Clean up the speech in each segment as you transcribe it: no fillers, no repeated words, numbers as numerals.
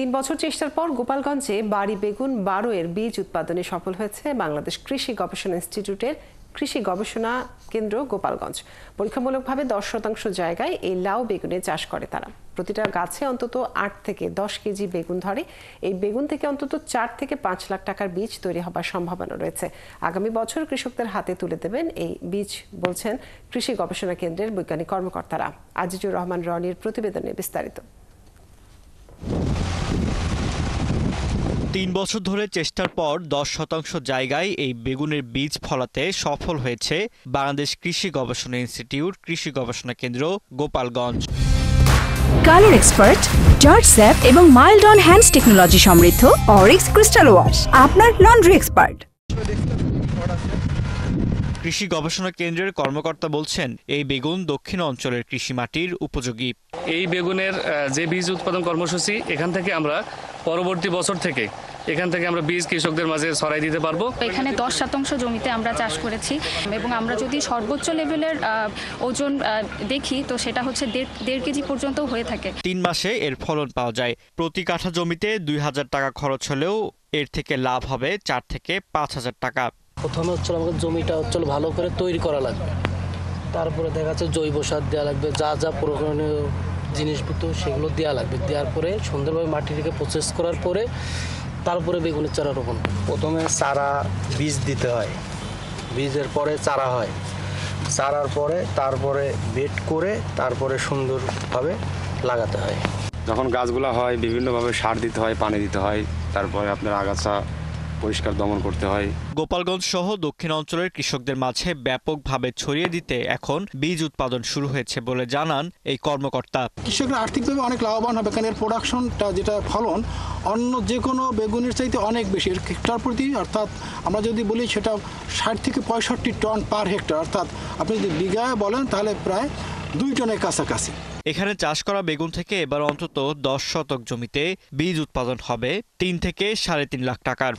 3 বছর চেষ্টার পর গোপালগঞ্জে বাড়ি বেগুন 12 এর বীজ উৎপাদনে সফল হয়েছে বাংলাদেশ কৃষি গবেষণা ইনস্টিটিউটের কৃষি গবেষণা কেন্দ্র গোপালগঞ্জ। পরীক্ষামূলকভাবে 10% জায়গায় এই লাউ বেগুনের চাষ করে তারা। প্রতিটা গাছে অন্তত 8 থেকে 10 কেজি বেগুন ধরে। এই বেগুন থেকে অন্তত 4 থেকে 5 লাখ টাকার বীজ তৈরি হবার সম্ভাবনা রয়েছে। আগামী বছর কৃষকদের হাতে তুলে দেবেন এই বীজ, বলছেন কৃষি গবেষণা কেন্দ্রের বৈজ্ঞানিক কর্মকর্তারা। আজিজুর রহমান রনির প্রতিবেদনে বিস্তারিত। 3 বছর ধরে চেষ্টার পর 10% জায়গায় এই বেগুনের বীজ ফলাতে সফল হয়েছে বাংলাদেশ কৃষি গবেষণা ইনস্টিটিউট কৃষি গবেষণা কেন্দ্র Gopalganj. Colour expert, George sap এবং মাইল্ড অন হ্যান্ডস টেকনোলজি সমৃদ্ধ অরিক্স ক্রিস্টাল ওয়াশ আপনার লন্ড্রি এক্সপার্ট। কৃষি গবেষণা কেন্দ্রের কর্মকর্তা বলছেন, এই বেগুন দক্ষিণ অঞ্চলের কৃষি মাটির উপযোগী। এই বেগুনের যে বীজ উৎপাদন কর্মসূচি, এখান থেকে আমরা পরবর্তী বছর থেকে আমরা বীজ কৃষকদের মাঝে ছড়াই দিতে পারবো। এখানে 10% জমিতে আমরা চাষ করেছি এবং আমরা যদি সর্বোচ্চ লেভেলের ওজন দেখি তো সেটা হচ্ছে 1.5 কেজি পর্যন্ত হয়ে থাকে। 3 মাসে এর ফলন পাওয়া যায়। প্রতি কাঠা জমিতে 2000 টাকা খরচ হলেও এর থেকে লাভ হবে 4 থেকে 5000 টাকা। প্রথমে আমাদের জমিটা ভালো করে তৈরি করা লাগবে, তারপরে দেখা যাচ্ছে জৈব সার দেওয়া লাগবে, যা প্রয়োজনীয় জিনিসপত্র সেগুলো দেওয়া লাগবে। দেওয়ার পরে সুন্দরভাবে মাটিটাকে প্রসেস করার পরে তারপরে বেগুনের চারা রোপণ। প্রথমে চারা বীজ দিতে হয়, বীজের পরে চারা হয়, চারার পরে তারপরে বেড করে তারপরে সুন্দরভাবে লাগাতে হয়। যখন গাছগুলো হয় বিভিন্নভাবে সার দিতে হয়, পানি দিতে হয়, তারপরে আপনার আগাছা পরিষ্কার দমন করতে হয়। গোপালগঞ্জ সহ দক্ষিণ অঞ্চলের কৃষকদের মাঝে ব্যাপকভাবে ছড়িয়ে দিতে এখন বীজ উৎপাদন শুরু হয়েছে বলে জানান এই কর্মকর্তা। কৃষকরা আর্থিকভাবে অনেক লাভবান হবে, কারণ এর প্রোডাকশনটা যেটা ফলন অন্য যে কোনো বেগুনের চাইতে অনেক বেশি। এর হেক্টর প্রতি, অর্থাৎ আমরা যদি বলি সেটা 60 থেকে 65 টন পার হেক্টর, অর্থাৎ আপনি যদি বিঘায় বলেন তাহলে প্রায় 2 টনের কাছাকাছি। এখানে চাষ করা বেগুন থেকে এবার অন্তত 10 শতক জমিতে বীজ উৎপাদন হবে 3 থেকে 3.5 লাখ টাকার।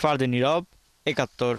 ফারদিন নীরব, 71।